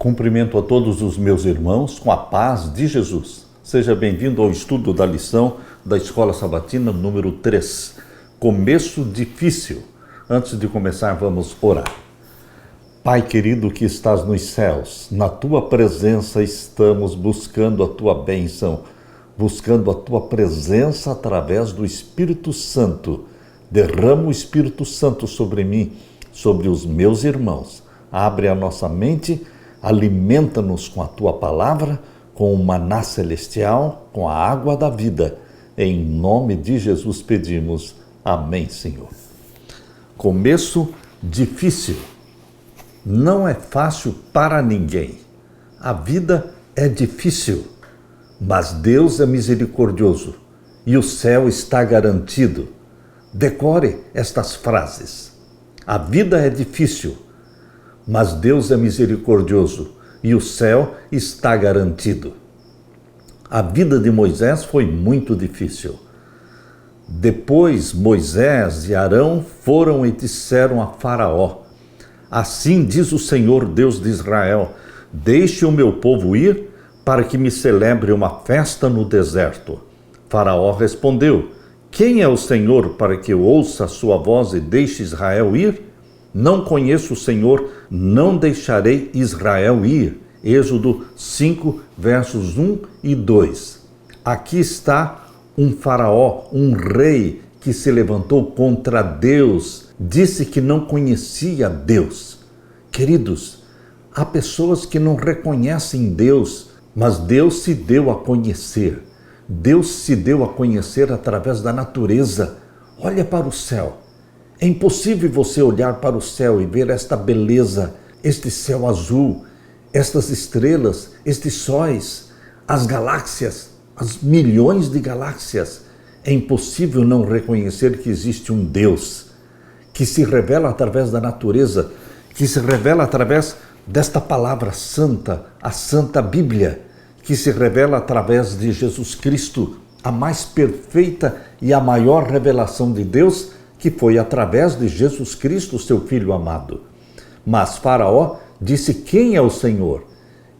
Cumprimento a todos os meus irmãos com a paz de Jesus. Seja bem-vindo ao estudo da lição da Escola Sabatina número 3. Começo difícil. Antes de começar, vamos orar. Pai querido que estás nos céus, na Tua presença estamos buscando a Tua bênção, buscando a Tua presença através do Espírito Santo. Derrama o Espírito Santo sobre mim, sobre os meus irmãos. Abre a nossa mente, alimenta-nos com a Tua palavra, com o maná celestial, com a água da vida. Em nome de Jesus pedimos. Amém, Senhor. Começo difícil. Não é fácil para ninguém. A vida é difícil, mas Deus é misericordioso e o céu está garantido. Decore estas frases. A vida é difícil, mas Deus é misericordioso e o céu está garantido. A vida de Moisés foi muito difícil. Depois Moisés e Arão foram e disseram a Faraó: assim diz o Senhor Deus de Israel, deixe o meu povo ir para que me celebre uma festa no deserto. Faraó respondeu: quem é o Senhor para que eu ouça a sua voz e deixe Israel ir? Não conheço o Senhor, não deixarei Israel ir. Êxodo 5, versos 1 e 2. Aqui está um faraó, um rei que se levantou contra Deus, disse que não conhecia Deus. Queridos, há pessoas que não reconhecem Deus, mas Deus se deu a conhecer. Deus se deu a conhecer através da natureza. Olha para o céu. É impossível você olhar para o céu e ver esta beleza, este céu azul, estas estrelas, estes sóis, as galáxias, as milhões de galáxias. É impossível não reconhecer que existe um Deus que se revela através da natureza, que se revela através desta palavra santa, a Santa Bíblia, que se revela através de Jesus Cristo, a mais perfeita e a maior revelação de Deus, que foi através de Jesus Cristo, seu Filho amado. Mas Faraó disse: quem é o Senhor?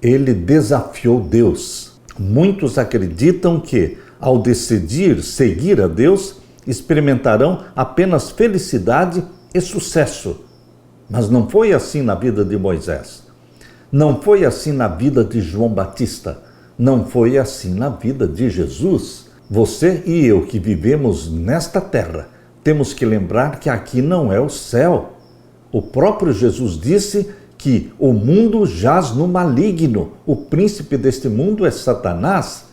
Ele desafiou Deus. Muitos acreditam que, ao decidir seguir a Deus, experimentarão apenas felicidade e sucesso. Mas não foi assim na vida de Moisés. Não foi assim na vida de João Batista. Não foi assim na vida de Jesus. Você e eu que vivemos nesta terra, temos que lembrar que aqui não é o céu. O próprio Jesus disse que o mundo jaz no maligno. O príncipe deste mundo é Satanás.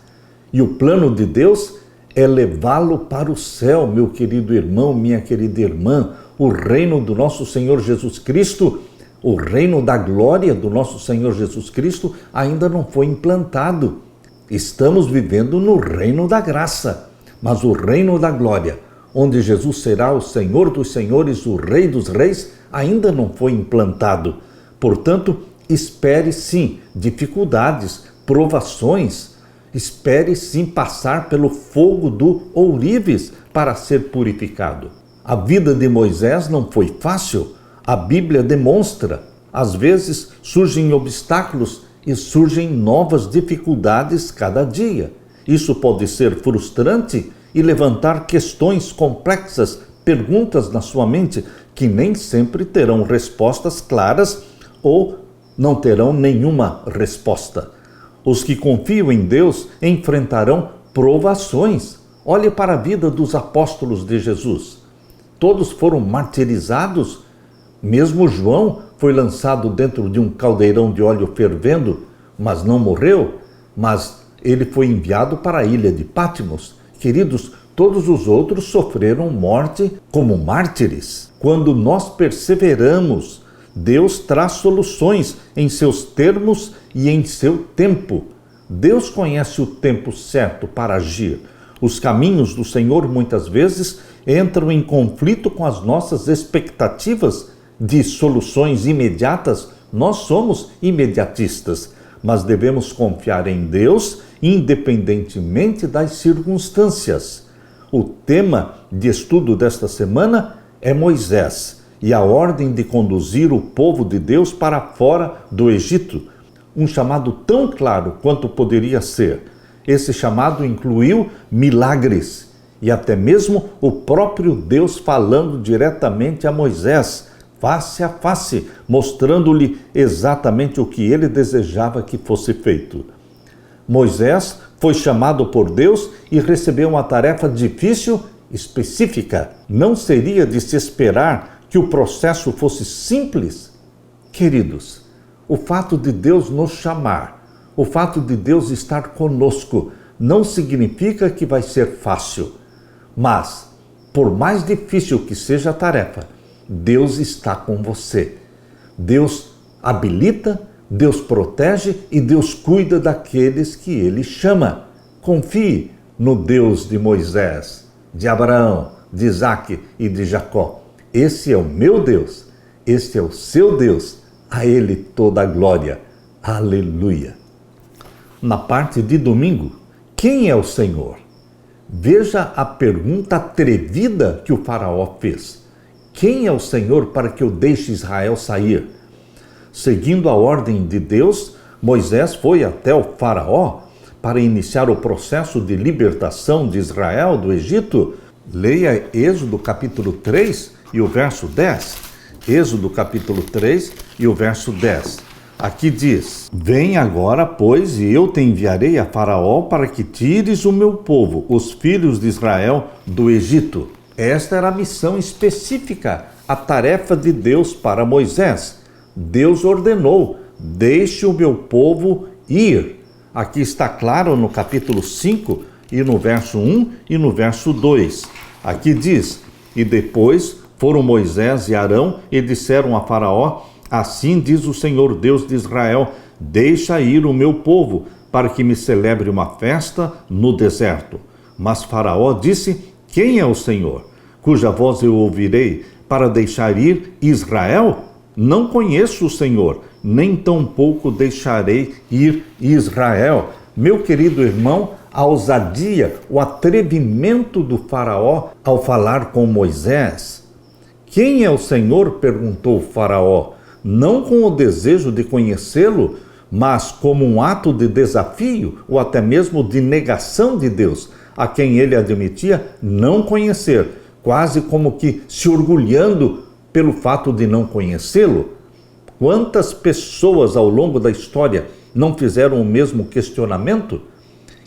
E o plano de Deus é levá-lo para o céu, meu querido irmão, minha querida irmã. O reino do nosso Senhor Jesus Cristo, o reino da glória do nosso Senhor Jesus Cristo ainda não foi implantado. Estamos vivendo no reino da graça, mas o reino da glória, onde Jesus será o Senhor dos senhores, o Rei dos reis, ainda não foi implantado. Portanto, espere sim dificuldades, provações. Espere sim passar pelo fogo do ourives para ser purificado. A vida de Moisés não foi fácil. A Bíblia demonstra. Às vezes surgem obstáculos e surgem novas dificuldades cada dia. Isso pode ser frustrante e levantar questões complexas, perguntas na sua mente que nem sempre terão respostas claras ou não terão nenhuma resposta. Os que confiam em Deus enfrentarão provações. Olhe para a vida dos apóstolos de Jesus. Todos foram martirizados. Mesmo João foi lançado dentro de um caldeirão de óleo fervendo, mas não morreu. Mas ele foi enviado para a ilha de Patmos. Queridos, todos os outros sofreram morte como mártires. Quando nós perseveramos, Deus traz soluções em seus termos e em seu tempo. Deus conhece o tempo certo para agir. Os caminhos do Senhor muitas vezes entram em conflito com as nossas expectativas de soluções imediatas. Nós somos imediatistas, mas devemos confiar em Deus independentemente das circunstâncias. O tema de estudo desta semana é Moisés e a ordem de conduzir o povo de Deus para fora do Egito. um chamado tão claro quanto poderia ser. Esse chamado incluiu milagres e até mesmo o próprio Deus falando diretamente a Moisés, face a face, mostrando-lhe exatamente o que ele desejava que fosse feito. Moisés foi chamado por Deus e recebeu uma tarefa difícil, específica. Não seria de se esperar que o processo fosse simples? Queridos, o fato de Deus nos chamar, o fato de Deus estar conosco, não significa que vai ser fácil. Mas, por mais difícil que seja a tarefa, Deus está com você. Deus habilita, Deus protege e Deus cuida daqueles que Ele chama. Confie no Deus de Moisés, de Abraão, de Isaque e de Jacó. Esse é o meu Deus, este é o seu Deus, a Ele toda a glória. Aleluia! Na parte de domingo, quem é o Senhor? Veja a pergunta atrevida que o faraó fez. Quem é o Senhor para que eu deixe Israel sair? Seguindo a ordem de Deus, Moisés foi até o faraó para iniciar o processo de libertação de Israel do Egito. Leia Êxodo capítulo 3 e o verso 10. Êxodo capítulo 3 e o verso 10. Aqui diz: Vem agora, pois, e eu te enviarei a Faraó para que tires o meu povo, os filhos de Israel, do Egito. Esta era a missão específica, a tarefa de Deus para Moisés. Deus ordenou: deixe o meu povo ir. Aqui está claro no capítulo 5 e no verso 1 e no verso 2. Aqui diz: E depois foram Moisés e Arão e disseram a Faraó: Assim diz o Senhor Deus de Israel: Deixa ir o meu povo, para que me celebre uma festa no deserto. Mas Faraó disse: Quem é o Senhor, cuja voz eu ouvirei, para deixar ir Israel? Não conheço o Senhor, nem tampouco deixarei ir Israel. Meu querido irmão, a ousadia, o atrevimento do Faraó ao falar com Moisés. Quem é o Senhor? Perguntou o Faraó, não com o desejo de conhecê-lo, mas como um ato de desafio ou até mesmo de negação de Deus, a quem ele admitia não conhecer, quase como que se orgulhando pelo fato de não conhecê-lo. Quantas pessoas ao longo da história não fizeram o mesmo questionamento?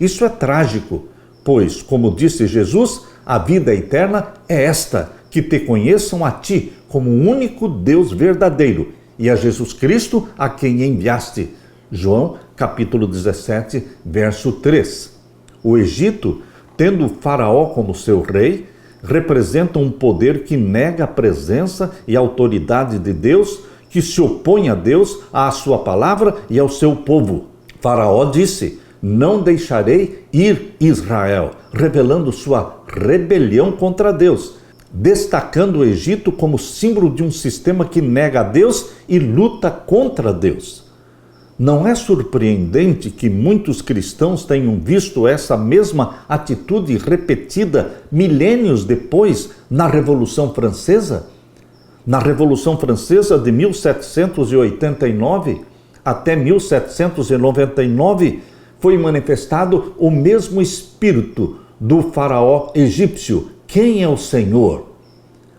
Isso é trágico, pois, como disse Jesus, a vida eterna é esta, que te conheçam a ti como o único Deus verdadeiro e a Jesus Cristo a quem enviaste. João capítulo 17, verso 3. O Egito, tendo o Faraó como seu rei, representa um poder que nega a presença e a autoridade de Deus, que se opõe a Deus, à sua palavra e ao seu povo. Faraó disse: Não deixarei ir Israel, revelando sua rebelião contra Deus, destacando o Egito como símbolo de um sistema que nega a Deus e luta contra Deus. Não é surpreendente que muitos cristãos tenham visto essa mesma atitude repetida milênios depois na Revolução Francesa? Na Revolução Francesa de 1789 até 1799 foi manifestado o mesmo espírito do faraó egípcio. Quem é o Senhor?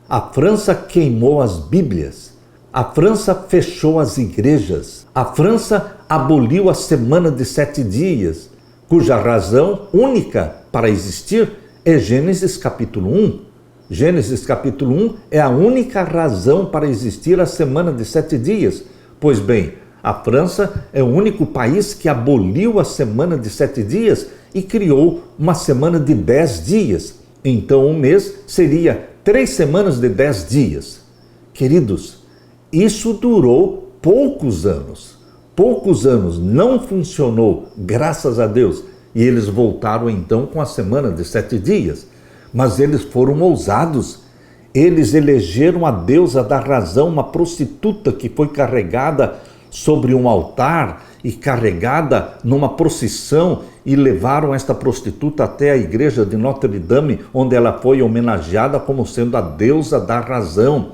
A França queimou as Bíblias. A França fechou as igrejas. A França aboliu a semana de 7 dias, cuja razão única para existir é Gênesis capítulo 1. Gênesis capítulo 1 é a única razão para existir a semana de 7 dias. Pois bem, a França é o único país que aboliu a semana de 7 dias e criou uma semana de 10 dias. Então, um mês seria 3 semanas de 10 dias. Queridos, isso durou poucos anos. Poucos anos, não funcionou, graças a Deus. E eles voltaram então com a semana de 7 dias. Mas eles foram ousados. Eles elegeram a deusa da razão, uma prostituta que foi carregada sobre um altar e carregada numa procissão, e levaram esta prostituta até a igreja de Notre Dame, onde ela foi homenageada como sendo a deusa da razão,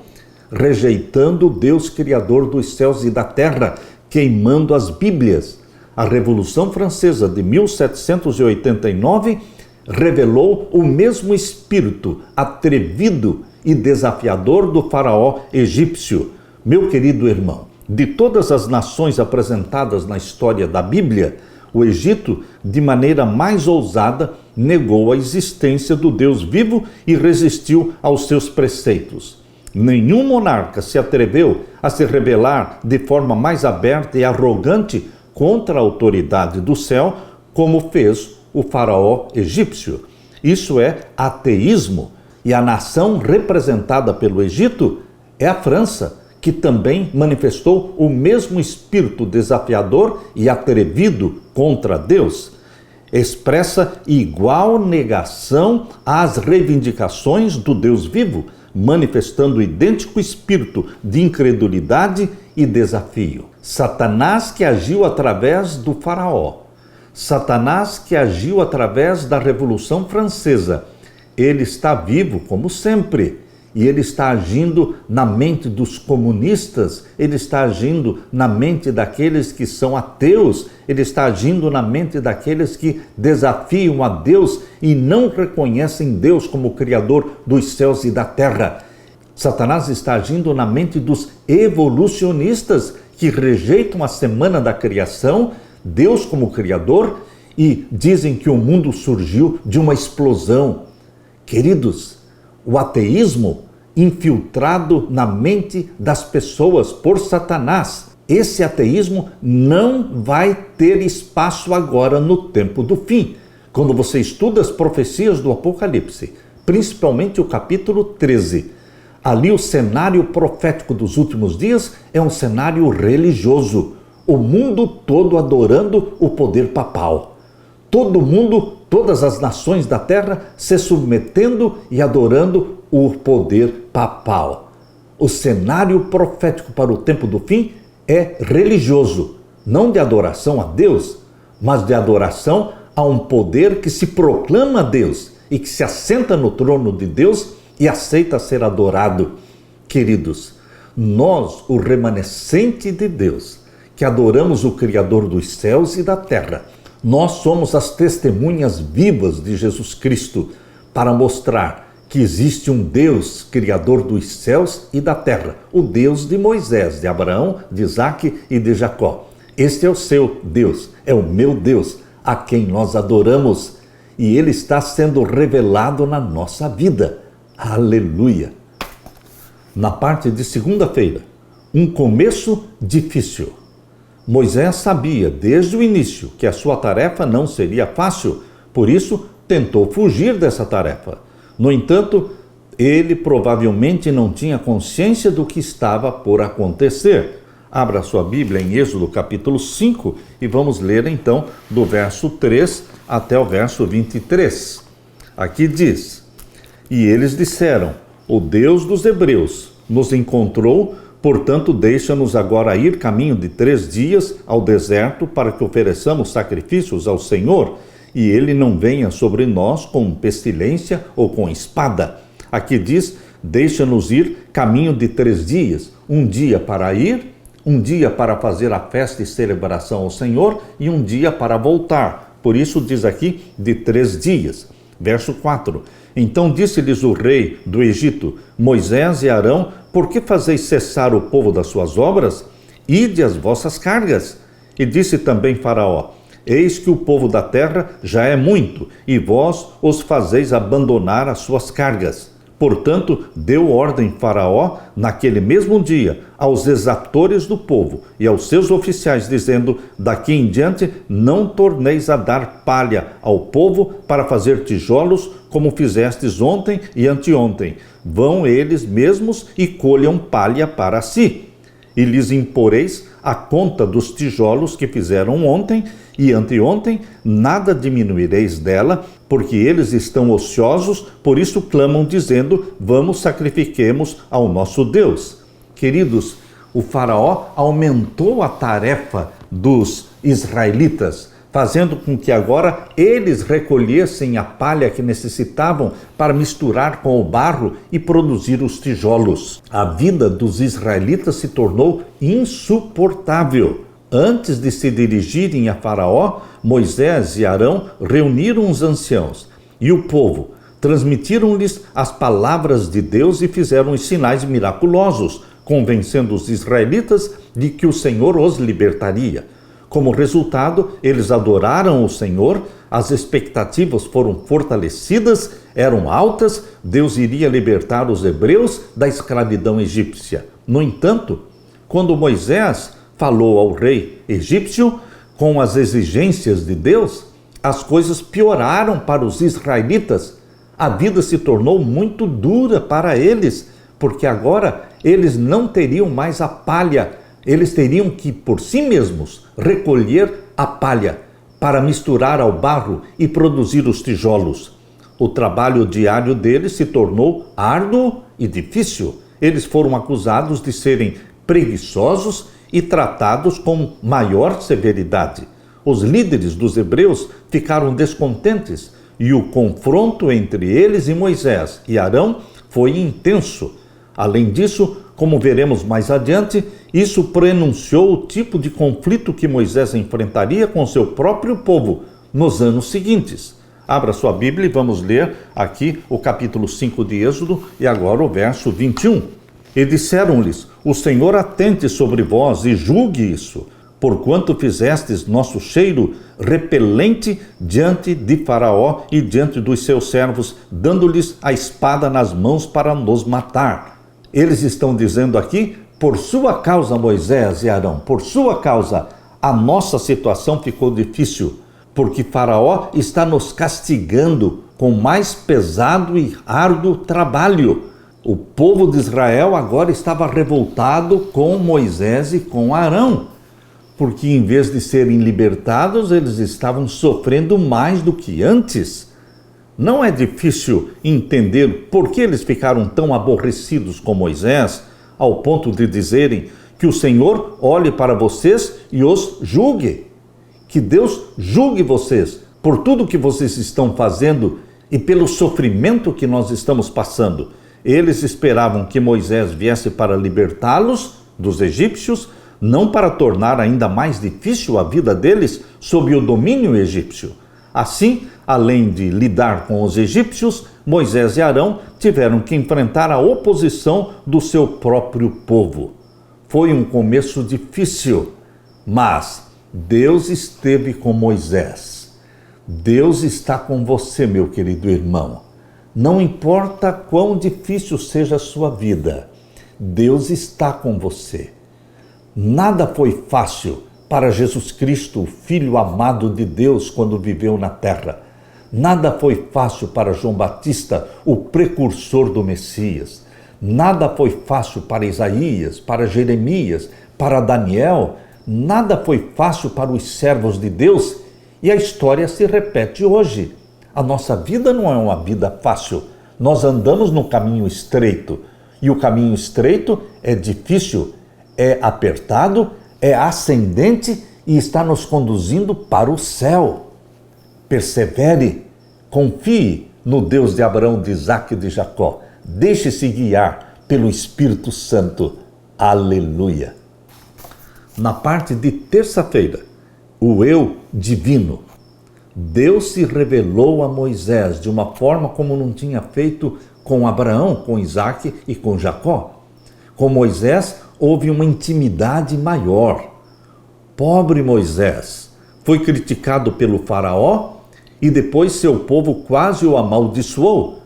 rejeitando o Deus criador dos céus e da terra, queimando as Bíblias. A Revolução Francesa de 1789 revelou o mesmo espírito atrevido e desafiador do faraó egípcio. Meu querido irmão, de todas as nações apresentadas na história da Bíblia, o Egito, de maneira mais ousada, negou a existência do Deus vivo e resistiu aos seus preceitos. Nenhum monarca se atreveu a se rebelar de forma mais aberta e arrogante contra a autoridade do céu, como fez o faraó egípcio. Isso é ateísmo, e a nação representada pelo Egito é a França, que também manifestou o mesmo espírito desafiador e atrevido contra Deus. Expressa igual negação às reivindicações do Deus vivo, manifestando idêntico espírito de incredulidade e desafio. Satanás, que agiu através do faraó, Satanás, que agiu através da Revolução Francesa, ele está vivo como sempre. E ele está agindo na mente dos comunistas, ele está agindo na mente daqueles que são ateus, ele está agindo na mente daqueles que desafiam a Deus e não reconhecem Deus como Criador dos céus e da terra. Satanás está agindo na mente dos evolucionistas que rejeitam a semana da criação, Deus como Criador, e dizem que o mundo surgiu de uma explosão. Queridos, o ateísmo infiltrado na mente das pessoas por Satanás. Esse ateísmo não vai ter espaço agora no tempo do fim. Quando você estuda as profecias do Apocalipse, principalmente o capítulo 13, ali o cenário profético dos últimos dias é um cenário religioso. O mundo todo adorando o poder papal. Todo mundo, todas as nações da terra se submetendo e adorando o poder papal. O cenário profético para o tempo do fim é religioso, não de adoração a Deus, mas de adoração a um poder que se proclama Deus e que se assenta no trono de Deus e aceita ser adorado. Queridos, nós, o remanescente de Deus, que adoramos o Criador dos céus e da terra, nós somos as testemunhas vivas de Jesus Cristo para mostrar que existe um Deus, Criador dos céus e da terra, o Deus de Moisés, de Abraão, de Isaque e de Jacó. Este é o seu Deus, é o meu Deus, a quem nós adoramos, e ele está sendo revelado na nossa vida. Aleluia! Na parte de segunda-feira, um começo difícil. Moisés sabia desde o início que a sua tarefa não seria fácil, por isso tentou fugir dessa tarefa. No entanto, ele provavelmente não tinha consciência do que estava por acontecer. Abra sua Bíblia em Êxodo capítulo 5 e vamos ler então do verso 3 até o verso 23. Aqui diz: E eles disseram: O Deus dos hebreus nos encontrou, portanto deixa-nos agora ir caminho de 3 dias ao deserto para que ofereçamos sacrifícios ao Senhor, e ele não venha sobre nós com pestilência ou com espada. Aqui diz: deixa-nos ir caminho de 3 dias, um dia para ir, um dia para fazer a festa e celebração ao Senhor e um dia para voltar. Por isso diz aqui de 3 dias. Verso 4. Então disse-lhes o rei do Egito: Moisés e Arão, por que fazeis cessar o povo das suas obras? Ide as vossas cargas. E disse também Faraó: Eis que o povo da terra já é muito, e vós os fazeis abandonar as suas cargas. Portanto, deu ordem Faraó, naquele mesmo dia, aos exatores do povo e aos seus oficiais, dizendo: daqui em diante não torneis a dar palha ao povo para fazer tijolos, como fizestes ontem e anteontem. Vão eles mesmos e colham palha para si. E lhes imporeis a conta dos tijolos que fizeram ontem e anteontem, nada diminuireis dela, porque eles estão ociosos, por isso clamam dizendo: vamos, sacrifiquemos ao nosso Deus. Queridos, o faraó aumentou a tarefa dos israelitas, fazendo com que agora eles recolhessem a palha que necessitavam para misturar com o barro e produzir os tijolos. A vida dos israelitas se tornou insuportável. Antes de se dirigirem a Faraó, Moisés e Arão reuniram os anciãos e o povo, transmitiram-lhes as palavras de Deus e fizeram os sinais miraculosos, convencendo os israelitas de que o Senhor os libertaria. Como resultado, eles adoraram o Senhor, as expectativas foram fortalecidas, eram altas, Deus iria libertar os hebreus da escravidão egípcia. No entanto, quando Moisés falou ao rei egípcio com as exigências de Deus, as coisas pioraram para os israelitas. A vida se tornou muito dura para eles, porque agora eles não teriam mais a palha. Eles teriam que, por si mesmos, recolher a palha para misturar ao barro e produzir os tijolos. O trabalho diário deles se tornou árduo e difícil. Eles foram acusados de serem preguiçosos e tratados com maior severidade. Os líderes dos hebreus ficaram descontentes e o confronto entre eles e Moisés e Arão foi intenso. Além disso, como veremos mais adiante, isso prenunciou o tipo de conflito que Moisés enfrentaria com seu próprio povo nos anos seguintes. Abra sua Bíblia e vamos ler aqui o capítulo 5 de Êxodo e agora o verso 21. E disseram-lhes: o Senhor atente sobre vós e julgue isso, porquanto fizestes nosso cheiro repelente diante de Faraó e diante dos seus servos, dando-lhes a espada nas mãos para nos matar. Eles estão dizendo aqui, por sua causa, Moisés e Arão, por sua causa, a nossa situação ficou difícil, porque Faraó está nos castigando com mais pesado e árduo trabalho. O povo de Israel agora estava revoltado com Moisés e com Arão, porque em vez de serem libertados, eles estavam sofrendo mais do que antes. Não é difícil entender por que eles ficaram tão aborrecidos com Moisés, ao ponto de dizerem que o Senhor olhe para vocês e os julgue. Que Deus julgue vocês por tudo que vocês estão fazendo e pelo sofrimento que nós estamos passando. Eles esperavam que Moisés viesse para libertá-los dos egípcios, não para tornar ainda mais difícil a vida deles sob o domínio egípcio. Assim, além de lidar com os egípcios, Moisés e Arão tiveram que enfrentar a oposição do seu próprio povo. Foi um começo difícil, mas Deus esteve com Moisés. Deus está com você, meu querido irmão. Não importa quão difícil seja a sua vida, Deus está com você. Nada foi fácil para Jesus Cristo, o Filho amado de Deus, quando viveu na terra. Nada foi fácil para João Batista, o precursor do Messias. Nada foi fácil para Isaías, para Jeremias, para Daniel. Nada foi fácil para os servos de Deus. E a história se repete hoje. A nossa vida não é uma vida fácil. Nós andamos no caminho estreito. E o caminho estreito é difícil, é apertado, é ascendente e está nos conduzindo para o céu. Persevere, confie no Deus de Abraão, de Isaque e de Jacó. Deixe-se guiar pelo Espírito Santo. Aleluia! Na parte de terça-feira, o eu divino. Deus se revelou a Moisés de uma forma como não tinha feito com Abraão, com Isaque e com Jacó. Com Moisés houve uma intimidade maior. Pobre Moisés foi criticado pelo faraó e depois seu povo quase o amaldiçoou.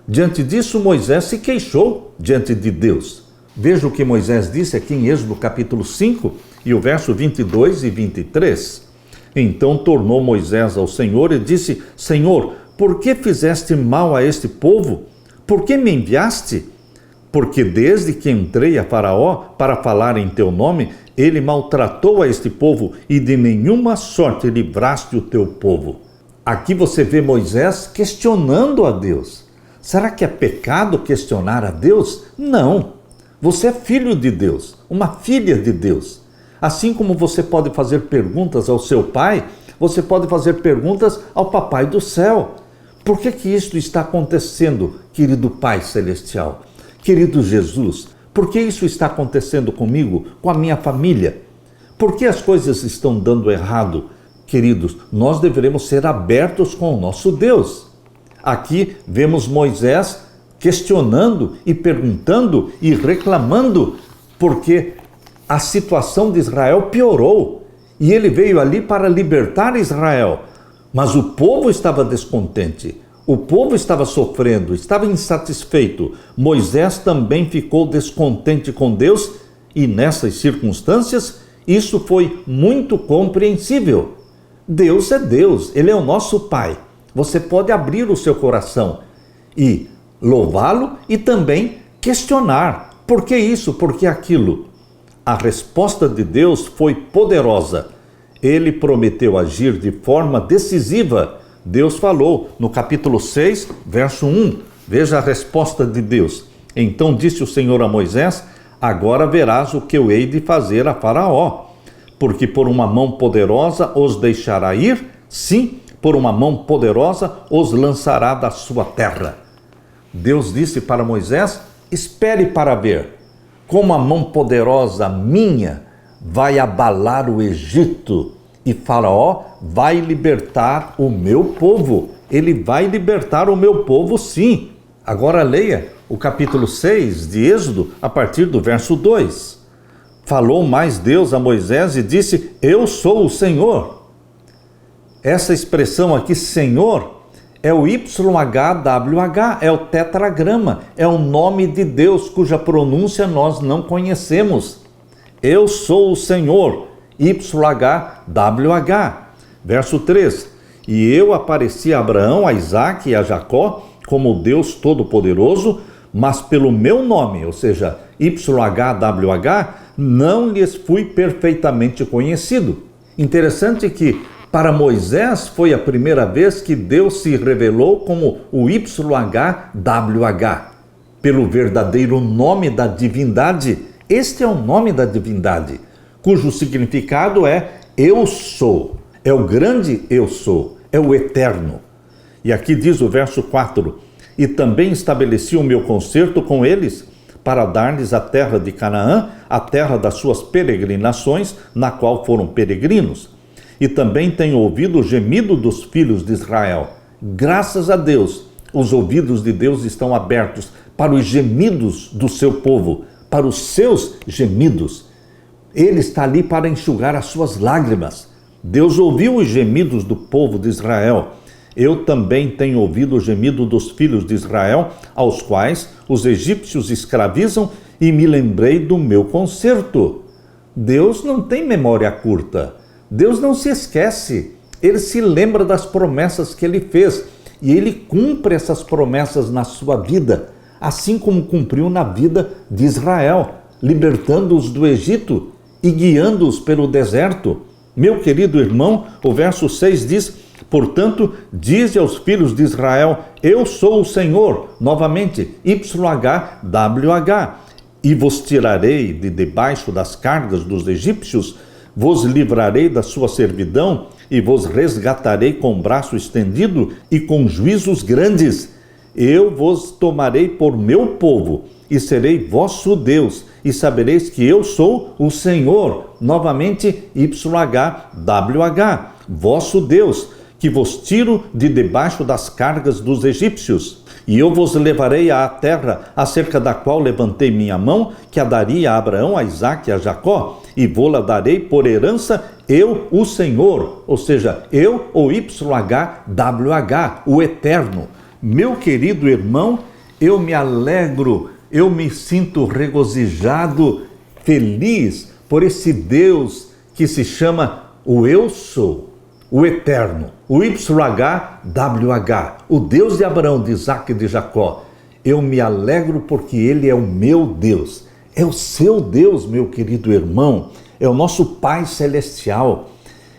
Diante disso, Moisés se queixou diante de Deus. Veja o que Moisés disse aqui em Êxodo capítulo 5 e o verso 22 e 23. Então tornou Moisés ao Senhor e disse: Senhor, por que fizeste mal a este povo? Por que me enviaste? Porque desde que entrei a Faraó para falar em teu nome, ele maltratou a este povo e de nenhuma sorte livraste o teu povo. Aqui você vê Moisés questionando a Deus. Será que é pecado questionar a Deus? Não. Você é filho de Deus, uma filha de Deus. Assim como você pode fazer perguntas ao seu pai, você pode fazer perguntas ao papai do céu. Por que isso está acontecendo, querido Pai Celestial? Querido Jesus, por que isso está acontecendo comigo, com a minha família? Por que as coisas estão dando errado? Queridos, nós deveremos ser abertos com o nosso Deus. Aqui vemos Moisés questionando e perguntando e reclamando, porque a situação de Israel piorou. E ele veio ali para libertar Israel. Mas o povo estava descontente. O povo estava sofrendo, estava insatisfeito. Moisés também ficou descontente com Deus e nessas circunstâncias isso foi muito compreensível. Deus é Deus, Ele é o nosso Pai. Você pode abrir o seu coração e louvá-lo e também questionar. Por que isso? Por que aquilo? A resposta de Deus foi poderosa. Ele prometeu agir de forma decisiva. Deus falou no capítulo 6, verso 1. Veja a resposta de Deus. Então disse o Senhor a Moisés: agora verás o que eu hei de fazer a Faraó, porque por uma mão poderosa os deixará ir, sim, por uma mão poderosa os lançará da sua terra. Deus disse para Moisés: espere para ver como a mão poderosa minha vai abalar o Egito e Faraó vai libertar o meu povo. Ele vai libertar o meu povo, sim. Agora leia o capítulo 6 de Êxodo, a partir do verso 2. Falou mais Deus a Moisés e disse: eu sou o Senhor. Essa expressão aqui, Senhor, é o YHWH, é o tetragrama, é o nome de Deus cuja pronúncia nós não conhecemos. Eu sou o Senhor, YHWH. Verso 3. E eu apareci a Abraão, a Isaque e a Jacó como Deus Todo-Poderoso, mas pelo meu nome, ou seja, YHWH, não lhes fui perfeitamente conhecido. Interessante que para Moisés foi a primeira vez que Deus se revelou como o YHWH, pelo verdadeiro nome da divindade. Este é o nome da divindade, cujo significado é eu sou, é o grande eu sou, é o eterno. E aqui diz o verso 4, e também estabeleci o meu concerto com eles, para dar-lhes a terra de Canaã, a terra das suas peregrinações, na qual foram peregrinos. E também tenho ouvido o gemido dos filhos de Israel. Graças a Deus, os ouvidos de Deus estão abertos para os gemidos do seu povo, para os seus gemidos. Ele está ali para enxugar as suas lágrimas. Deus ouviu os gemidos do povo de Israel. Eu também tenho ouvido o gemido dos filhos de Israel, aos quais os egípcios escravizam, e me lembrei do meu concerto. Deus não tem memória curta. Deus não se esquece. Ele se lembra das promessas que ele fez e ele cumpre essas promessas na sua vida, assim como cumpriu na vida de Israel, libertando-os do Egito e guiando-os pelo deserto. Meu querido irmão, o verso 6 diz: portanto, dize aos filhos de Israel, eu sou o Senhor, novamente, YHWH, e vos tirarei de debaixo das cargas dos egípcios, vos livrarei da sua servidão e vos resgatarei com braço estendido e com juízos grandes. Eu vos tomarei por meu povo e serei vosso Deus, e sabereis que eu sou o Senhor, novamente YHWH, vosso Deus, que vos tiro de debaixo das cargas dos egípcios. E eu vos levarei à terra acerca da qual levantei minha mão, que a daria a Abraão, a Isaque e a Jacó, e vou-la darei por herança, eu, o Senhor, ou seja, eu, o YHWH, o Eterno. Meu querido irmão, eu me alegro, eu me sinto regozijado, feliz por esse Deus que se chama o Eu Sou, o Eterno, o YHWH, o Deus de Abraão, de Isaque e de Jacó. Eu me alegro porque Ele é o meu Deus, é o seu Deus, meu querido irmão, é o nosso Pai Celestial.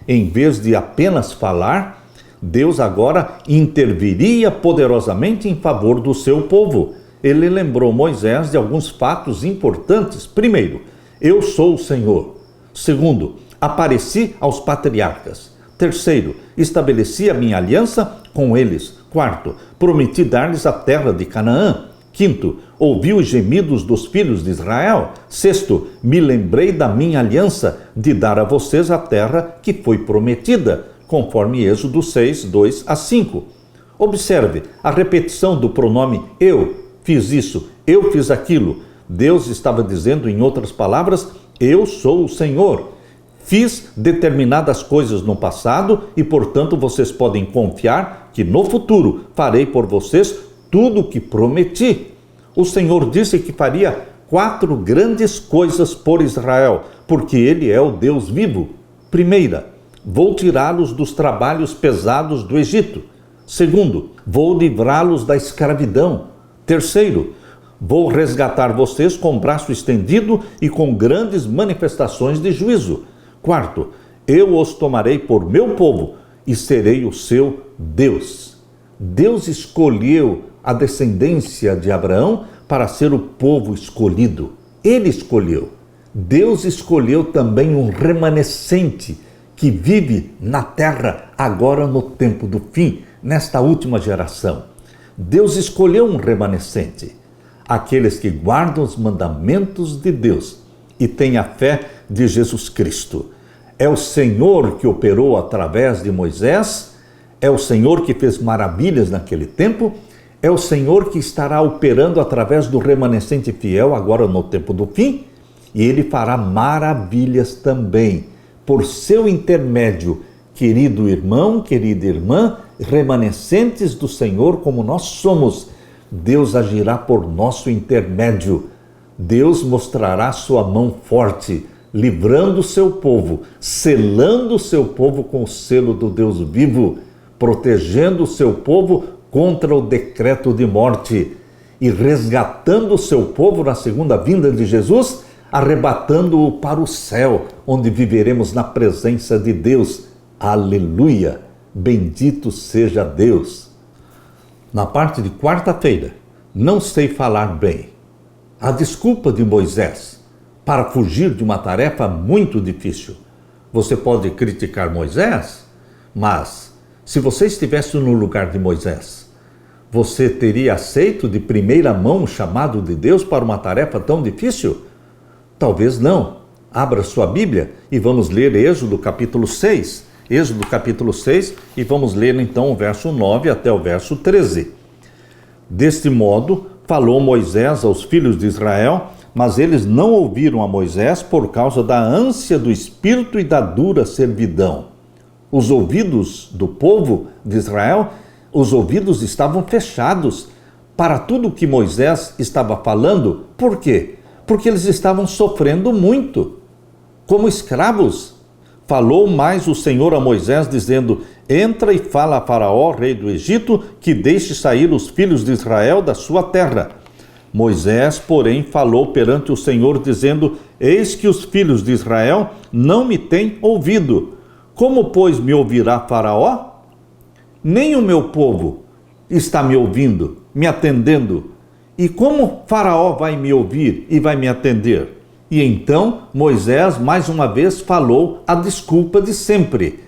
Em vez de apenas falar, Deus agora interviria poderosamente em favor do seu povo. Ele lembrou Moisés de alguns fatos importantes. Primeiro, eu sou o Senhor. Segundo, apareci aos patriarcas. Terceiro, estabeleci a minha aliança com eles. Quarto, prometi dar-lhes a terra de Canaã. Quinto, ouvi os gemidos dos filhos de Israel. Sexto, me lembrei da minha aliança de dar a vocês a terra que foi prometida, conforme Êxodo 6, 2 a 5. Observe a repetição do pronome eu fiz isso, eu fiz aquilo. Deus estava dizendo, em outras palavras, eu sou o Senhor. Fiz determinadas coisas no passado e, portanto, vocês podem confiar que no futuro farei por vocês tudo o que prometi. O Senhor disse que faria 4 grandes coisas por Israel, porque Ele é o Deus vivo. Primeira, vou tirá-los dos trabalhos pesados do Egito. Segundo, vou livrá-los da escravidão. Terceiro, vou resgatar vocês com o braço estendido e com grandes manifestações de juízo. Quarto, eu os tomarei por meu povo e serei o seu Deus. Deus escolheu a descendência de Abraão para ser o povo escolhido. Ele escolheu. Deus escolheu também um remanescente que vive na terra agora no tempo do fim, nesta última geração. Deus escolheu um remanescente, aqueles que guardam os mandamentos de Deus e têm a fé de Jesus Cristo. É o Senhor que operou através de Moisés, é o Senhor que fez maravilhas naquele tempo, é o Senhor que estará operando através do remanescente fiel agora no tempo do fim, e Ele fará maravilhas também por seu intermédio, querido irmão, querida irmã, remanescentes do Senhor como nós somos. Deus agirá por nosso intermédio. Deus mostrará sua mão forte, livrando o seu povo, selando o seu povo com o selo do Deus vivo, protegendo o seu povo contra o decreto de morte e resgatando o seu povo na segunda vinda de Jesus, arrebatando-o para o céu, onde viveremos na presença de Deus. Aleluia! Bendito seja Deus! Na parte de quarta-feira, não sei falar bem. A desculpa de Moisés para fugir de uma tarefa muito difícil. Você pode criticar Moisés, mas se você estivesse no lugar de Moisés, você teria aceito de primeira mão o chamado de Deus para uma tarefa tão difícil? Talvez não. Abra sua Bíblia e vamos ler Êxodo capítulo 6. Êxodo capítulo 6 e vamos ler então o verso 9 até o verso 13. Deste modo, falou Moisés aos filhos de Israel, mas eles não ouviram a Moisés por causa da ânsia do espírito e da dura servidão. Os ouvidos do povo de Israel, os ouvidos estavam fechados para tudo o que Moisés estava falando. Por quê? Porque eles estavam sofrendo muito, como escravos. Falou mais o Senhor a Moisés, dizendo: entra e fala a Faraó, rei do Egito, que deixe sair os filhos de Israel da sua terra. Moisés, porém, falou perante o Senhor, dizendo: eis que os filhos de Israel não me têm ouvido. Como, pois, me ouvirá Faraó? Nem o meu povo está me ouvindo, me atendendo. E como Faraó vai me ouvir e vai me atender? E então Moisés mais uma vez falou a desculpa de sempre.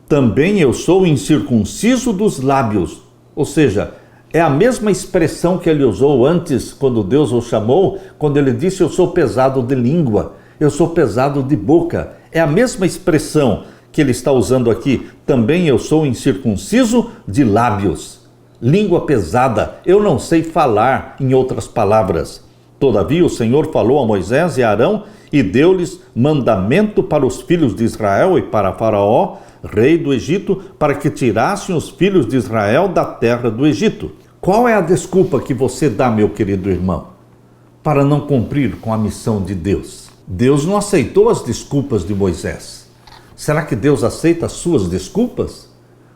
Também eu sou incircunciso dos lábios. Ou seja, é a mesma expressão que ele usou antes, quando Deus o chamou, quando ele disse: eu sou pesado de língua, eu sou pesado de boca. É a mesma expressão que ele está usando aqui. Também eu sou incircunciso de lábios. Língua pesada, eu não sei falar, em outras palavras. Todavia o Senhor falou a Moisés e a Arão e deu-lhes mandamento para os filhos de Israel e para Faraó, rei do Egito, para que tirassem os filhos de Israel da terra do Egito. Qual é a desculpa que você dá, meu querido irmão, para não cumprir com a missão de Deus? Deus não aceitou as desculpas de Moisés. Será que Deus aceita as suas desculpas?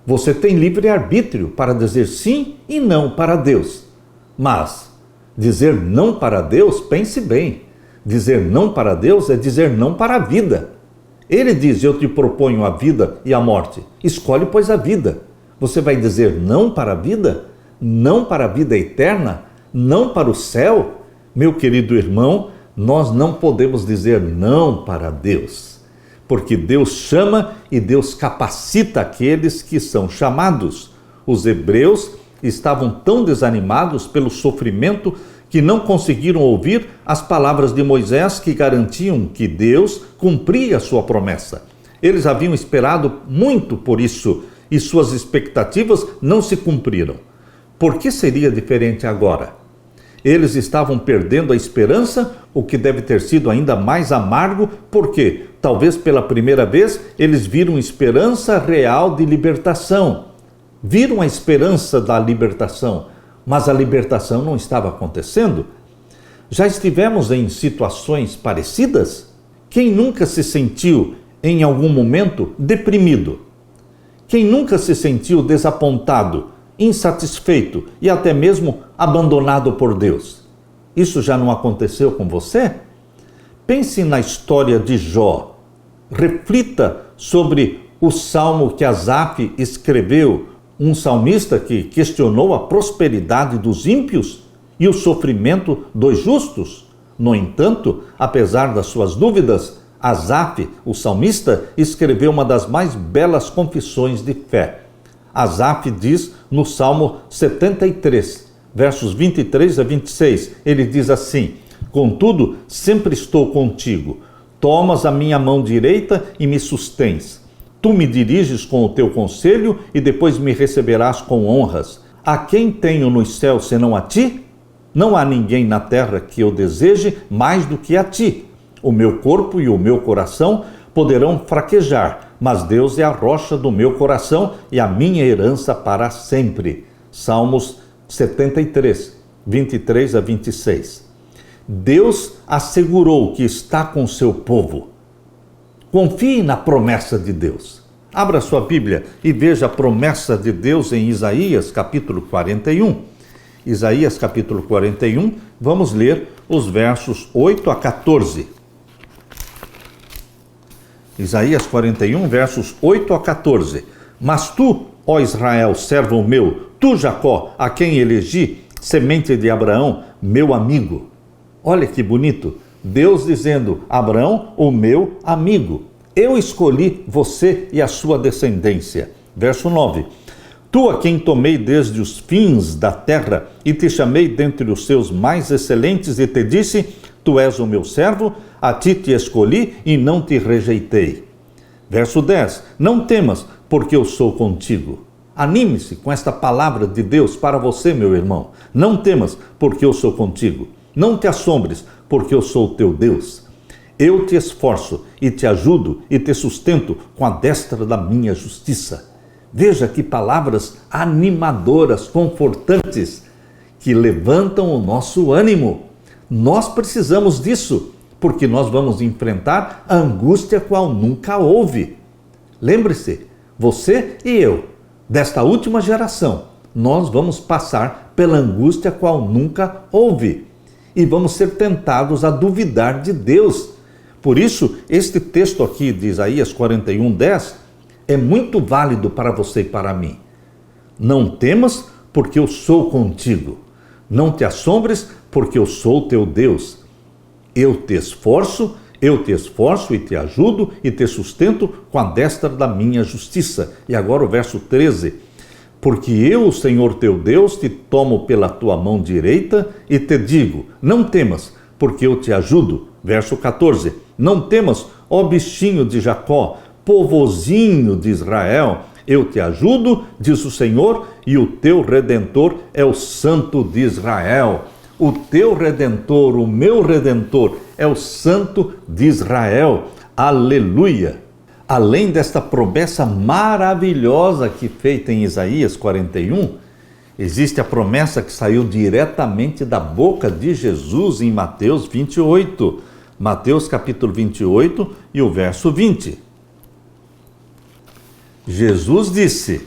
Você tem livre-arbítrio para dizer sim e não para Deus. Mas dizer não para Deus, pense bem, dizer não para Deus é dizer não para a vida. Ele diz: eu te proponho a vida e a morte. Escolhe, pois, a vida. Você vai dizer não para a vida? Não para a vida eterna? Não para o céu? Meu querido irmão, nós não podemos dizer não para Deus. Porque Deus chama e Deus capacita aqueles que são chamados. Os hebreus estavam tão desanimados pelo sofrimento que não conseguiram ouvir as palavras de Moisés que garantiam que Deus cumpria a sua promessa. Eles haviam esperado muito por isso e suas expectativas não se cumpriram. Por que seria diferente agora? Eles estavam perdendo a esperança, o que deve ter sido ainda mais amargo, porque, talvez pela primeira vez, eles viram esperança real de libertação. Viram a esperança da libertação, mas a libertação não estava acontecendo. Já estivemos em situações parecidas? Quem nunca se sentiu, em algum momento, deprimido? Quem nunca se sentiu desapontado, insatisfeito e até mesmo abandonado por Deus? Isso já não aconteceu com você? Pense na história de Jó. Reflita sobre o salmo que Asaf escreveu, um salmista que questionou a prosperidade dos ímpios e o sofrimento dos justos. No entanto, apesar das suas dúvidas, Asaf, o salmista, escreveu uma das mais belas confissões de fé. Asaf diz no Salmo 73, versos 23 a 26, ele diz assim: "Contudo, sempre estou contigo. Tomas a minha mão direita e me sustens. Tu me diriges com o teu conselho e depois me receberás com honras. A quem tenho nos céus senão a ti? Não há ninguém na terra que eu deseje mais do que a ti. O meu corpo e o meu coração poderão fraquejar, mas Deus é a rocha do meu coração e a minha herança para sempre." Salmos 73, 23 a 26. Deus assegurou que está com seu povo. Confie na promessa de Deus. Abra sua Bíblia e veja a promessa de Deus em Isaías capítulo 41. Isaías capítulo 41, vamos ler os versos 8 a 14. Isaías 41, versos 8 a 14. "Mas tu, ó Israel, servo meu, tu, Jacó, a quem elegi, semente de Abraão, meu amigo." Olha que bonito. Deus dizendo: Abraão, o meu amigo. Eu escolhi você e a sua descendência. Verso 9. "Tu, a quem tomei desde os fins da terra e te chamei dentre os seus mais excelentes e te disse: tu és o meu servo, a ti te escolhi e não te rejeitei." Verso 10. "Não temas, porque eu sou contigo." Anime-se com esta palavra de Deus para você, meu irmão. Não temas, porque eu sou contigo. Não te assombres, porque eu sou o teu Deus. Eu te esforço e te ajudo e te sustento com a destra da minha justiça. Veja que palavras animadoras, confortantes, que levantam o nosso ânimo. Nós precisamos disso, porque nós vamos enfrentar a angústia qual nunca houve. Lembre-se, você e eu, desta última geração, nós vamos passar pela angústia qual nunca houve. E vamos ser tentados a duvidar de Deus. Por isso, este texto aqui de Isaías 41, 10, é muito válido para você e para mim. Não temas, porque eu sou contigo. Não te assombres, porque eu sou teu Deus. Eu te esforço e te ajudo e te sustento com a destra da minha justiça. E agora o verso 13. "Porque eu, o Senhor teu Deus, te tomo pela tua mão direita e te digo: não temas, porque eu te ajudo." Verso 14. "Não temas, ó bichinho de Jacó, povozinho de Israel, eu te ajudo, diz o Senhor, e o teu Redentor é o Santo de Israel." O teu Redentor, o meu Redentor, é o Santo de Israel. Aleluia! Além desta promessa maravilhosa que feita em Isaías 41, existe a promessa que saiu diretamente da boca de Jesus em Mateus 28. Mateus capítulo 28 e o verso 20. Jesus disse: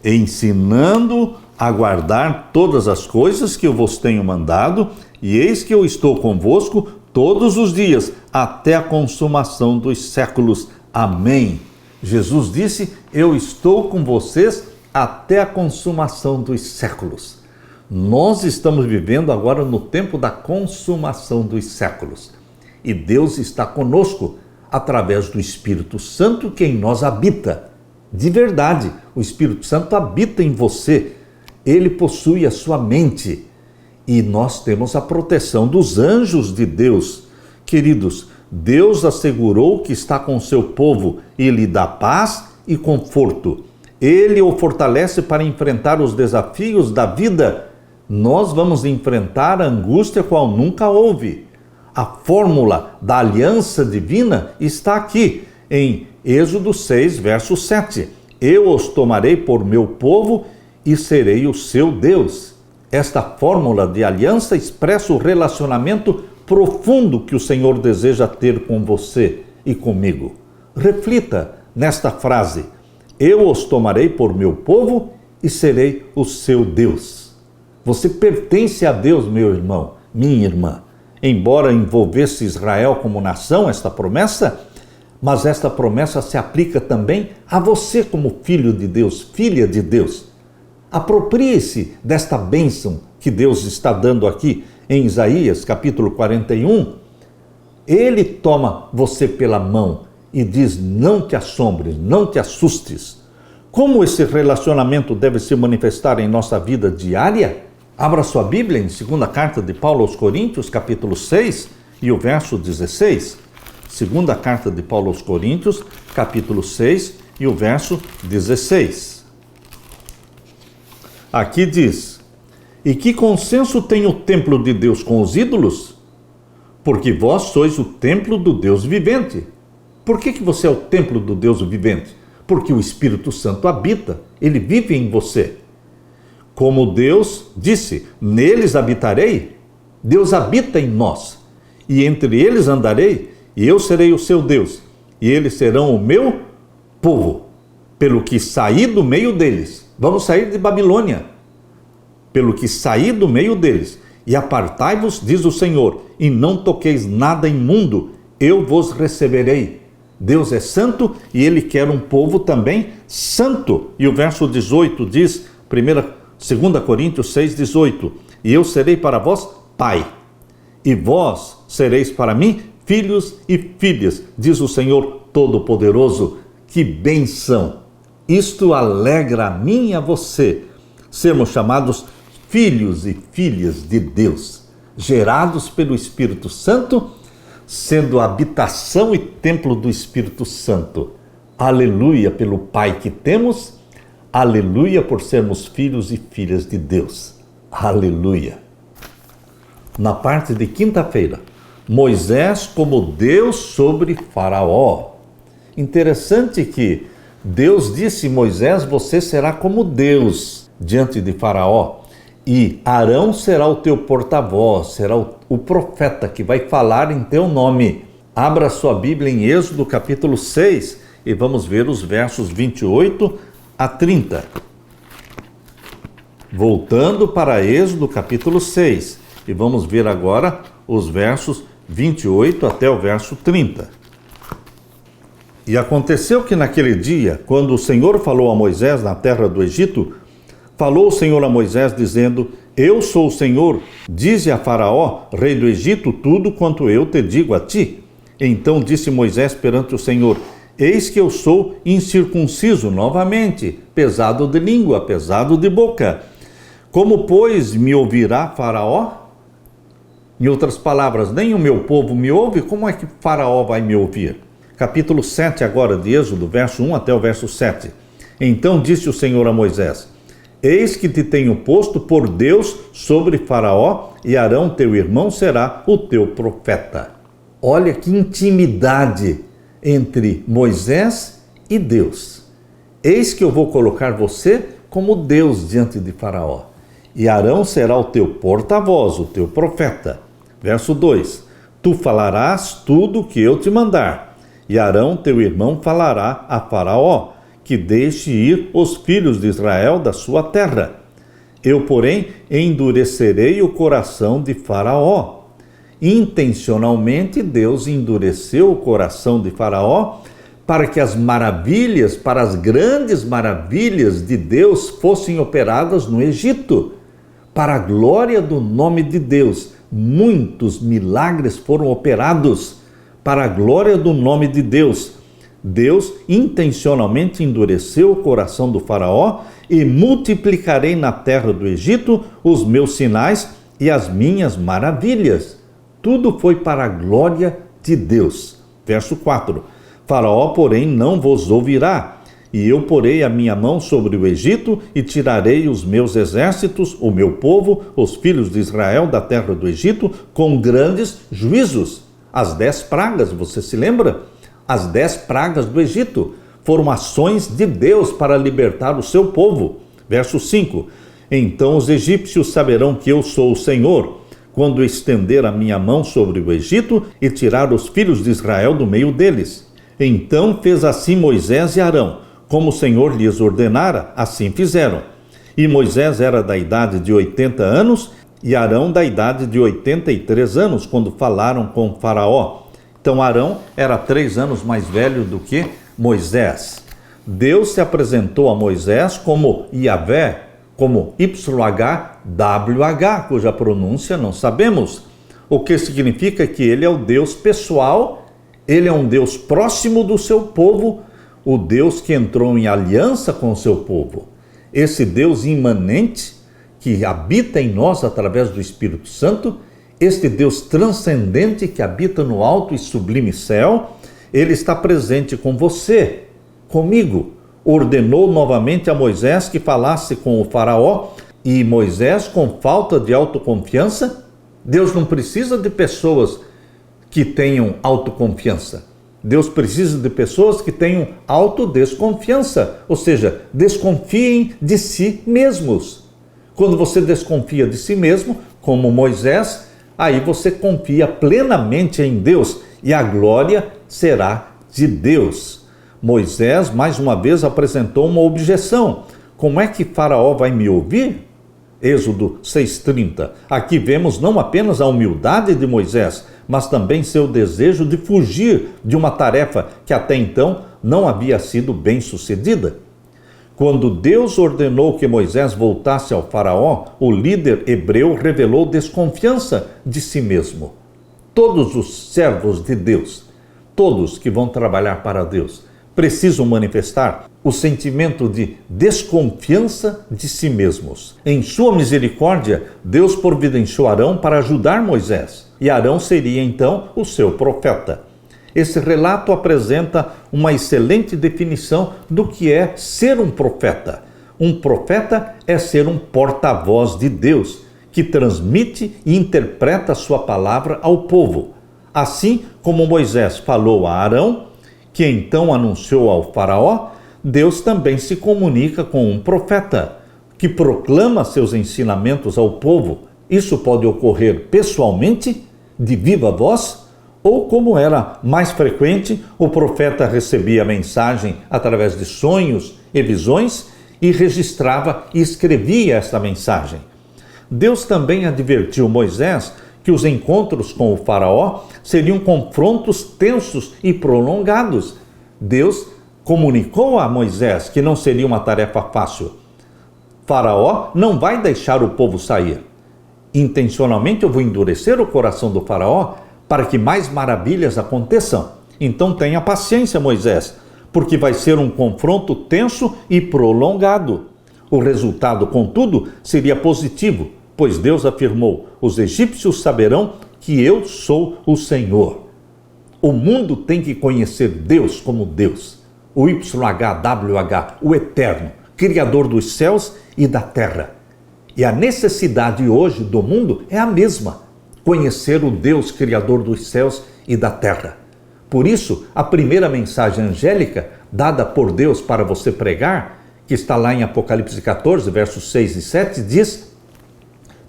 "Ensinando a guardar todas as coisas que eu vos tenho mandado, e eis que eu estou convosco todos os dias, até a consumação dos séculos. Amém." Jesus disse: "Eu estou com vocês até a consumação dos séculos." Nós estamos vivendo agora no tempo da consumação dos séculos. E Deus está conosco através do Espírito Santo que em nós habita. De verdade, o Espírito Santo habita em você. Ele possui a sua mente. E nós temos a proteção dos anjos de Deus. Queridos, Deus assegurou que está com o seu povo e lhe dá paz e conforto. Ele o fortalece para enfrentar os desafios da vida. Nós vamos enfrentar a angústia qual nunca houve. A fórmula da aliança divina está aqui, em Êxodo 6, verso 7. Eu os tomarei por meu povo e serei o seu Deus. Esta fórmula de aliança expressa o relacionamento profundo que o Senhor deseja ter com você e comigo. Reflita nesta frase: eu os tomarei por meu povo e serei o seu Deus. Você pertence a Deus, meu irmão, minha irmã. Embora envolvesse Israel como nação, esta promessa, mas esta promessa se aplica também a você como filho de Deus, filha de Deus. Aproprie-se desta bênção que Deus está dando aqui em Isaías, capítulo 41. Ele toma você pela mão e diz: não te assombres, não te assustes. Como esse relacionamento deve se manifestar em nossa vida diária? Abra sua Bíblia em 2ª carta de Paulo aos Coríntios, capítulo 6 e o verso 16. 2ª carta de Paulo aos Coríntios, capítulo 6 e o verso 16. Aqui diz: e que consenso tem o templo de Deus com os ídolos? Porque vós sois o templo do Deus vivente. Por que você é o templo do Deus vivente? Porque o Espírito Santo habita, ele vive em você. Como Deus disse: neles habitarei. Deus habita em nós, e entre eles andarei, e eu serei o seu Deus, e eles serão o meu povo. Pelo que saí do meio deles, vamos sair de Babilônia, pelo que saí do meio deles, e apartai-vos, diz o Senhor, e não toqueis nada imundo, eu vos receberei. Deus é santo e ele quer um povo também santo. E o verso 18 diz, 2 Coríntios 6, 18, e eu serei para vós pai, e vós sereis para mim filhos e filhas, diz o Senhor Todo-Poderoso. Que bênção! Isto alegra a mim e a você, sermos chamados filhos e filhas de Deus, gerados pelo Espírito Santo, sendo a habitação e templo do Espírito Santo. Aleluia pelo Pai que temos, aleluia por sermos filhos e filhas de Deus. Aleluia. Na parte de quinta-feira, Moisés como Deus sobre Faraó. Interessante que Deus disse: Moisés, você será como Deus diante de Faraó, e Arão será o teu porta-voz, será o profeta que vai falar em teu nome. Abra sua Bíblia em Êxodo capítulo 6 e vamos ver os versos 28 a 30. Voltando para Êxodo capítulo 6 e vamos ver agora os versos 28 até o verso 30. E aconteceu que naquele dia, quando o Senhor falou a Moisés na terra do Egito, falou o Senhor a Moisés dizendo: eu sou o Senhor, dize a Faraó, rei do Egito, tudo quanto eu te digo a ti. Então disse Moisés perante o Senhor: eis que eu sou incircunciso novamente, pesado de língua, pesado de boca. Como, pois, me ouvirá Faraó? Em outras palavras, nem o meu povo me ouve, como é que Faraó vai me ouvir? Capítulo 7 agora de Êxodo, verso 1 até o verso 7. Então disse o Senhor a Moisés: eis que te tenho posto por Deus sobre Faraó, e Arão teu irmão será o teu profeta. Olha que intimidade entre Moisés e Deus. Eis que eu vou colocar você como Deus diante de Faraó, e Arão será o teu porta-voz, o teu profeta. Verso 2: tu falarás tudo o que eu te mandar, e Arão teu irmão falará a Faraó, que deixe ir os filhos de Israel da sua terra. Eu, porém, endurecerei o coração de Faraó. Intencionalmente, Deus endureceu o coração de Faraó para que as maravilhas, para as grandes maravilhas de Deus fossem operadas no Egito. Para a glória do nome de Deus, muitos milagres foram operados. Para a glória do nome de Deus, Deus intencionalmente endureceu o coração do Faraó, e multiplicarei na terra do Egito os meus sinais e as minhas maravilhas. Tudo foi para a glória de Deus. Verso 4. Faraó, porém, não vos ouvirá, e eu porei a minha mão sobre o Egito e tirarei os meus exércitos, o meu povo, os filhos de Israel da terra do Egito, com grandes juízos. As 10 pragas, você se lembra? As 10 pragas do Egito foram ações de Deus para libertar o seu povo. Verso 5. Então os egípcios saberão que eu sou o Senhor, quando estender a minha mão sobre o Egito e tirar os filhos de Israel do meio deles. Então fez assim Moisés e Arão, como o Senhor lhes ordenara, assim fizeram. E Moisés era da idade de 80 anos e Arão da idade de 83 anos, quando falaram com Faraó. Então Arão era 3 anos mais velho do que Moisés. Deus se apresentou a Moisés como Yahvé, como YHWH, cuja pronúncia não sabemos. O que significa que ele é o Deus pessoal, ele é um Deus próximo do seu povo, o Deus que entrou em aliança com o seu povo. Esse Deus imanente que habita em nós através do Espírito Santo, este Deus transcendente que habita no alto e sublime céu, ele está presente com você, comigo. Ordenou novamente a Moisés que falasse com o Faraó, e Moisés, com falta de autoconfiança, Deus não precisa de pessoas que tenham autoconfiança. Deus precisa de pessoas que tenham autodesconfiança, ou seja, desconfiem de si mesmos. Quando você desconfia de si mesmo, como Moisés, aí você confia plenamente em Deus e a glória será de Deus. Moisés, mais uma vez, apresentou uma objeção. Como é que Faraó vai me ouvir? Êxodo 6,30. Aqui vemos não apenas a humildade de Moisés, mas também seu desejo de fugir de uma tarefa que até então não havia sido bem sucedida. Quando Deus ordenou que Moisés voltasse ao Faraó, o líder hebreu revelou desconfiança de si mesmo. Todos os servos de Deus, todos que vão trabalhar para Deus, precisam manifestar o sentimento de desconfiança de si mesmos. Em sua misericórdia, Deus providenciou Arão para ajudar Moisés, e Arão seria então o seu profeta. Esse relato apresenta uma excelente definição do que é ser um profeta. Um profeta é ser um porta-voz de Deus, que transmite e interpreta a sua palavra ao povo. Assim como Moisés falou a Arão, que então anunciou ao Faraó, Deus também se comunica com um profeta, que proclama seus ensinamentos ao povo. Isso pode ocorrer pessoalmente, de viva voz, ou como era mais frequente, o profeta recebia a mensagem através de sonhos e visões e registrava e escrevia esta mensagem. Deus também advertiu Moisés que os encontros com o Faraó seriam confrontos tensos e prolongados. Deus comunicou a Moisés que não seria uma tarefa fácil. Faraó não vai deixar o povo sair. Intencionalmente eu vou endurecer o coração do Faraó para que mais maravilhas aconteçam. Então tenha paciência, Moisés, porque vai ser um confronto tenso e prolongado. O resultado, contudo, seria positivo, pois Deus afirmou: os egípcios saberão que eu sou o Senhor. O mundo tem que conhecer Deus como Deus, o YHWH, o Eterno, Criador dos céus e da terra. E a necessidade hoje do mundo é a mesma: conhecer o Deus Criador dos céus e da terra. Por isso, a primeira mensagem angélica dada por Deus para você pregar, que está lá em Apocalipse 14, versos 6 e 7, diz: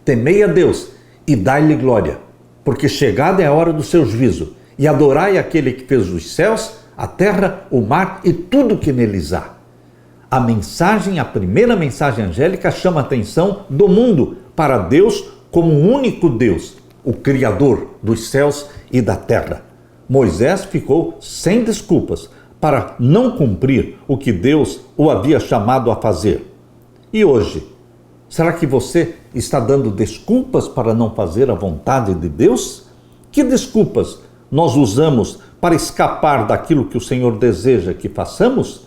temei a Deus e dai-lhe glória, porque chegada é a hora do seu juízo, e adorai aquele que fez os céus, a terra, o mar e tudo que neles há. A mensagem, a primeira mensagem angélica, chama a atenção do mundo para Deus como um único Deus, o Criador dos céus e da terra. Moisés ficou sem desculpas para não cumprir o que Deus o havia chamado a fazer. E hoje, será que você está dando desculpas para não fazer a vontade de Deus? Que desculpas nós usamos para escapar daquilo que o Senhor deseja que façamos?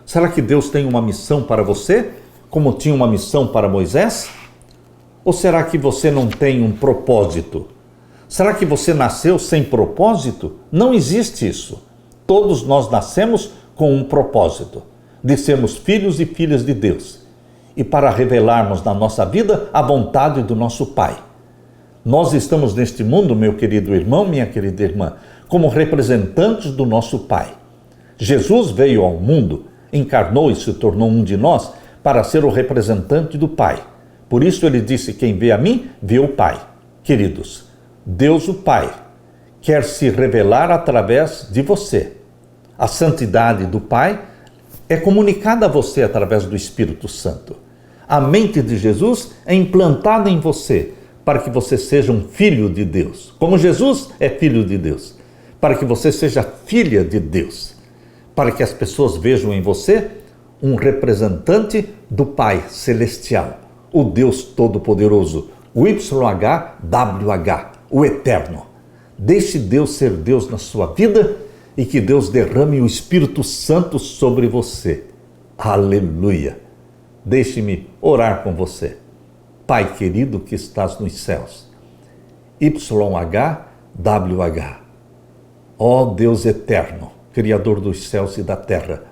Será que Deus tem uma missão para você, como tinha uma missão para Moisés? Ou será que você não tem um propósito? Será que você nasceu sem propósito? Não existe isso. Todos nós nascemos com um propósito, de sermos filhos e filhas de Deus, e para revelarmos na nossa vida a vontade do nosso Pai. Nós estamos neste mundo, meu querido irmão, minha querida irmã, como representantes do nosso Pai. Jesus veio ao mundo, encarnou e se tornou um de nós para ser o representante do Pai. Por isso ele disse: quem vê a mim, vê o Pai. Queridos, Deus o Pai quer se revelar através de você. A santidade do Pai é comunicada a você através do Espírito Santo. A mente de Jesus é implantada em você para que você seja um filho de Deus. Como Jesus é filho de Deus, para que você seja filha de Deus. Para que as pessoas vejam em você um representante do Pai Celestial, o Deus Todo-Poderoso, o YHWH, o Eterno. Deixe Deus ser Deus na sua vida e que Deus derrame o Espírito Santo sobre você. Aleluia! Deixe-me orar com você. Pai querido que estás nos céus, YHWH, ó Deus eterno, Criador dos céus e da terra,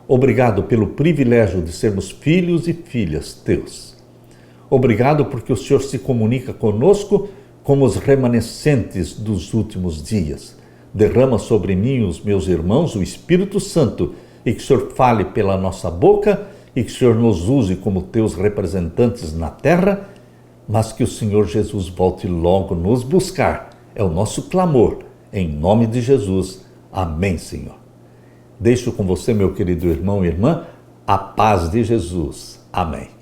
obrigado pelo privilégio de sermos filhos e filhas teus. Obrigado porque o Senhor se comunica conosco como os remanescentes dos últimos dias. Derrama sobre mim e os meus irmãos o Espírito Santo e que o Senhor fale pela nossa boca e que o Senhor nos use como teus representantes na terra, mas que o Senhor Jesus volte logo nos buscar. É o nosso clamor, em nome de Jesus. Amém, Senhor. Deixo com você, meu querido irmão e irmã, a paz de Jesus. Amém.